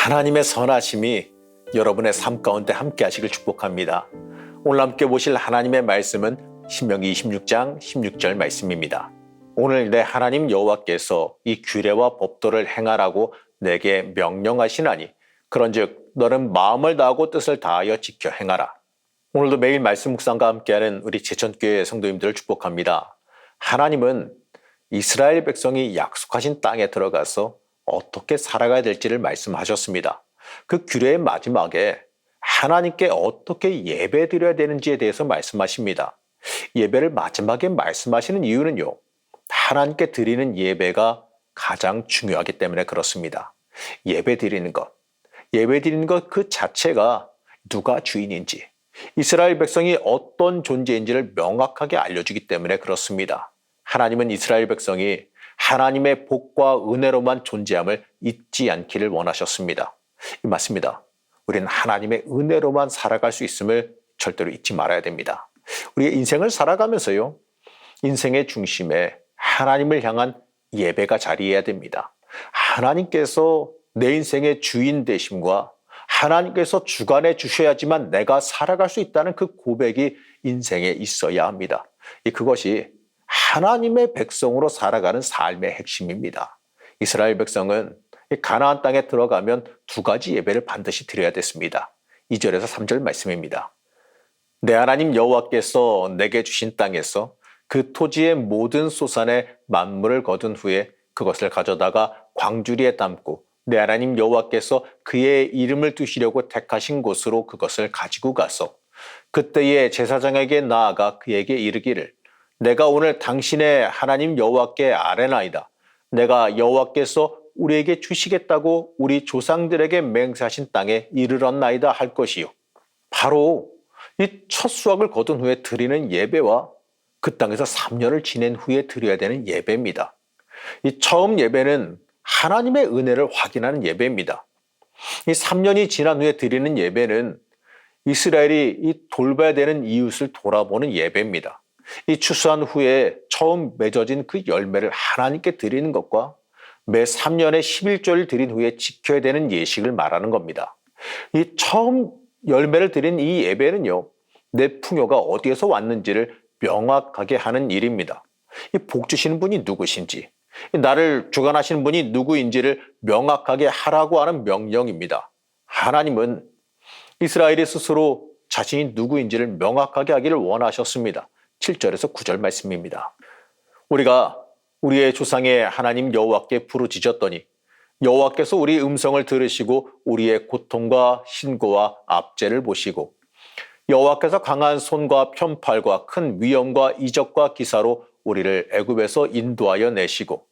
하나님의 선하심이 여러분의 삶 가운데 함께 하시길 축복합니다. 오늘 함께 보실 하나님의 말씀은 신명기 26장 16절 말씀입니다. 오늘 내 하나님 여호와께서 이 규례와 법도를 행하라고 내게 명령하시나니 그런즉 너는 마음을 다하고 뜻을 다하여 지켜 행하라. 오늘도 매일 말씀 묵상과 함께하는 우리 제천교회 성도님들을 축복합니다. 하나님은 이스라엘 백성이 약속하신 땅에 들어가서 어떻게 살아가야 될지를 말씀하셨습니다. 그 규례의 마지막에 하나님께 어떻게 예배드려야 되는지에 대해서 말씀하십니다. 예배를 마지막에 말씀하시는 이유는요, 하나님께 드리는 예배가 가장 중요하기 때문에 그렇습니다. 예배 드리는 것 그 자체가 누가 주인인지, 이스라엘 백성이 어떤 존재인지를 명확하게 알려주기 때문에 그렇습니다. 하나님은 이스라엘 백성이 하나님의 복과 은혜로만 존재함을 잊지 않기를 원하셨습니다. 맞습니다. 우리는 하나님의 은혜로만 살아갈 수 있음을 절대로 잊지 말아야 됩니다. 우리의 인생을 살아가면서요, 인생의 중심에 하나님을 향한 예배가 자리해야 됩니다. 하나님께서 내 인생의 주인 되심과 하나님께서 주관해 주셔야지만 내가 살아갈 수 있다는 그 고백이 인생에 있어야 합니다. 그것이 하나님의 백성으로 살아가는 삶의 핵심입니다. 이스라엘 백성은 가나안 땅에 들어가면 두 가지 예배를 반드시 드려야 됐습니다. 2절에서 3절 말씀입니다. 내 하나님 여호와께서 내게 주신 땅에서 그 토지의 모든 소산의 만물을 거둔 후에 그것을 가져다가 광주리에 담고 내 하나님 여호와께서 그의 이름을 두시려고 택하신 곳으로 그것을 가지고 가서 그때에 제사장에게 나아가 그에게 이르기를 내가 오늘 당신의 하나님 여호와께 아뢰나이다. 내가 여호와께서 우리에게 주시겠다고 우리 조상들에게 맹세하신 땅에 이르렀나이다 할 것이요. 바로 이 첫 수확을 거둔 후에 드리는 예배와 그 땅에서 3년을 지낸 후에 드려야 되는 예배입니다. 이 처음 예배는 하나님의 은혜를 확인하는 예배입니다. 이 3년이 지난 후에 드리는 예배는 이스라엘이 이 돌봐야 되는 이웃을 돌아보는 예배입니다. 이 추수한 후에 처음 맺어진 그 열매를 하나님께 드리는 것과 매 3년에 11조를 드린 후에 지켜야 되는 예식을 말하는 겁니다. 이 처음 열매를 드린 이 예배는요, 내 풍요가 어디에서 왔는지를 명확하게 하는 일입니다. 이 복 주시는 분이 누구신지, 나를 주관하시는 분이 누구인지를 명확하게 하라고 하는 명령입니다. 하나님은 이스라엘이 스스로 자신이 누구인지를 명확하게 하기를 원하셨습니다. 7절에서 9절 말씀입니다. 우리가 우리의 조상의 하나님 여호와께 부르짖었더니 여호와께서 우리 음성을 들으시고 우리의 고통과 신고와 압제를 보시고 여호와께서 강한 손과 편팔과 큰 위엄과 이적과 기사로 우리를 애굽에서 인도하여 내시고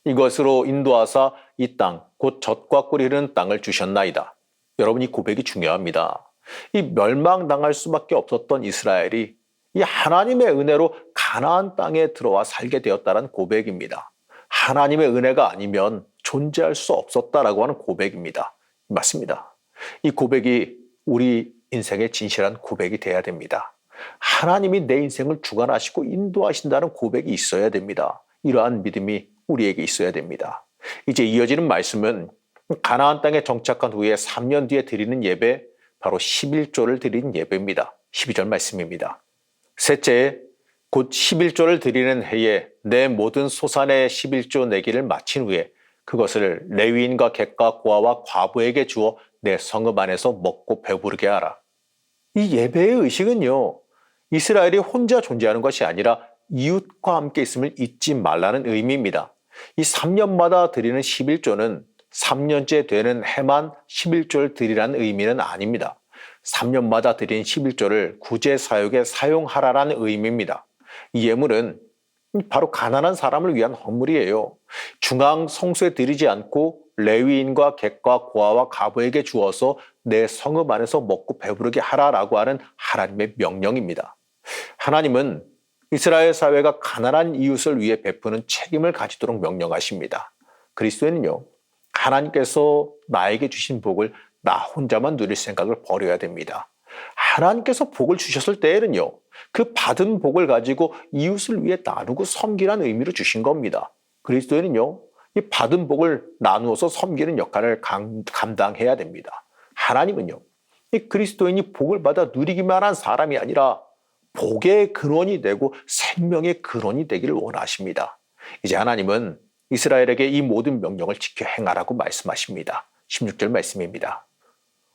이것으로 인도하사 이 땅 곧 젖과 꿀이 흐르는 땅을 주셨나이다. 여러분, 이 고백이 중요합니다. 이 멸망당할 수밖에 없었던 이스라엘이 이 하나님의 은혜로 가나안 땅에 들어와 살게 되었다는 고백입니다. 하나님의 은혜가 아니면 존재할 수 없었다라고 하는 고백입니다. 맞습니다. 이 고백이 우리 인생의 진실한 고백이 돼야 됩니다. 하나님이 내 인생을 주관하시고 인도하신다는 고백이 있어야 됩니다. 이러한 믿음이 우리에게 있어야 됩니다. 이제 이어지는 말씀은 가나안 땅에 정착한 후에 3년 뒤에 드리는 예배, 바로 11조를 드리는 예배입니다. 12절 말씀입니다. 셋째, 곧 11조를 드리는 해에 내 모든 소산의 11조 내기를 마친 후에 그것을 레위인과 객과 고아와 과부에게 주어 내 성읍 안에서 먹고 배부르게 하라. 이 예배의 의식은요, 이스라엘이 혼자 존재하는 것이 아니라 이웃과 함께 있음을 잊지 말라는 의미입니다. 이 3년마다 드리는 11조는 3년째 되는 해만 11조를 드리라는 의미는 아닙니다. 3년마다 드린 11조를 구제사역에 사용하라라는 의미입니다. 이 예물은 바로 가난한 사람을 위한 헌물이에요. 중앙 성소에 드리지 않고 레위인과 객과 고아와 과부에게 주어서 내 성읍 안에서 먹고 배부르게 하라라고 하는 하나님의 명령입니다. 하나님은 이스라엘 사회가 가난한 이웃을 위해 베푸는 책임을 가지도록 명령하십니다. 그리스도인은요, 하나님께서 나에게 주신 복을 나 혼자만 누릴 생각을 버려야 됩니다. 하나님께서 복을 주셨을 때에는요, 그 받은 복을 가지고 이웃을 위해 나누고 섬기라는 의미로 주신 겁니다. 그리스도인은요, 이 받은 복을 나누어서 섬기는 역할을 감당해야 됩니다. 하나님은요, 이 그리스도인이 복을 받아 누리기만 한 사람이 아니라 복의 근원이 되고 생명의 근원이 되기를 원하십니다. 이제 하나님은 이스라엘에게 이 모든 명령을 지켜 행하라고 말씀하십니다. 16절 말씀입니다.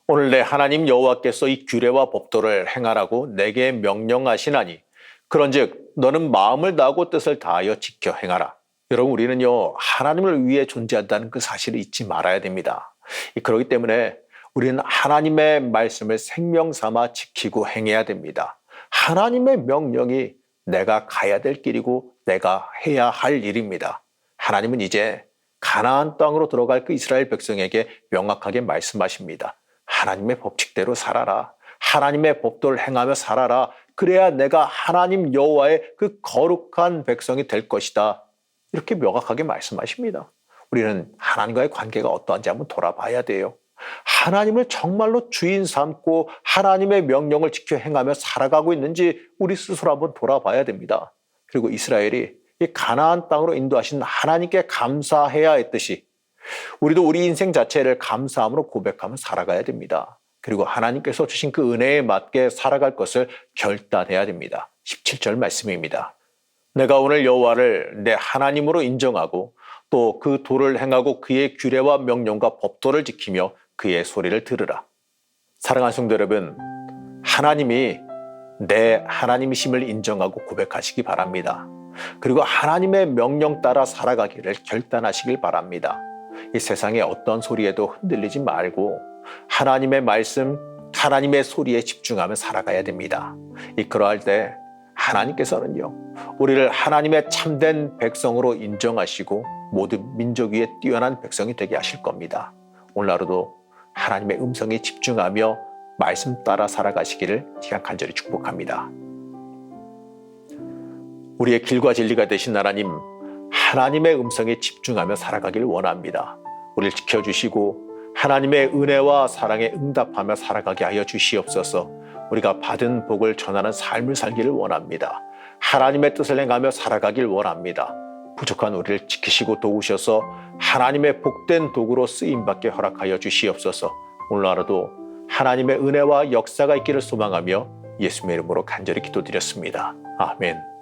오늘 내 하나님 여호와께서 이 규례와 법도를 행하라고 내게 명령하시나니 그런즉 너는 마음을 다하고 뜻을 다하여 지켜 행하라. 여러분, 우리는요, 하나님을 위해 존재한다는 그 사실을 잊지 말아야 됩니다. 그렇기 때문에 우리는 하나님의 말씀을 생명 삼아 지키고 행해야 됩니다. 하나님의 명령이 내가 가야 될 길이고 내가 해야 할 일입니다. 하나님은 이제 가나안 땅으로 들어갈 그 이스라엘 백성에게 명확하게 말씀하십니다. 하나님의 법칙대로 살아라. 하나님의 법도를 행하며 살아라. 그래야 내가 하나님 여호와의 그 거룩한 백성이 될 것이다. 이렇게 명확하게 말씀하십니다. 우리는 하나님과의 관계가 어떠한지 한번 돌아봐야 돼요. 하나님을 정말로 주인 삼고 하나님의 명령을 지켜 행하며 살아가고 있는지 우리 스스로 한번 돌아봐야 됩니다. 그리고 이스라엘이 이 가나안 땅으로 인도하신 하나님께 감사해야 했듯이 우리도 우리 인생 자체를 감사함으로 고백하며 살아가야 됩니다. 그리고 하나님께서 주신 그 은혜에 맞게 살아갈 것을 결단해야 됩니다. 17절 말씀입니다. 내가 오늘 여호와를 내 하나님으로 인정하고 또 그 도를 행하고 그의 규례와 명령과 법도를 지키며 그의 소리를 들으라. 사랑하는 성도 여러분, 하나님이 내 하나님이심을 인정하고 고백하시기 바랍니다. 그리고 하나님의 명령 따라 살아가기를 결단하시길 바랍니다. 이 세상의 어떤 소리에도 흔들리지 말고 하나님의 말씀, 하나님의 소리에 집중하며 살아가야 됩니다. 그러할 때 하나님께서는요, 우리를 하나님의 참된 백성으로 인정하시고 모든 민족 위에 뛰어난 백성이 되게 하실 겁니다. 오늘 하루도 하나님의 음성에 집중하며 말씀 따라 살아가시기를 제가 간절히 축복합니다. 우리의 길과 진리가 되신 하나님, 하나님의 음성에 집중하며 살아가기를 원합니다. 우리를 지켜주시고 하나님의 은혜와 사랑에 응답하며 살아가게 하여 주시옵소서. 우리가 받은 복을 전하는 삶을 살기를 원합니다. 하나님의 뜻을 행하며 살아가길 원합니다. 부족한 우리를 지키시고 도우셔서 하나님의 복된 도구로 쓰임받게 허락하여 주시옵소서. 오늘 하루도 하나님의 은혜와 역사가 있기를 소망하며 예수님의 이름으로 간절히 기도드렸습니다. 아멘.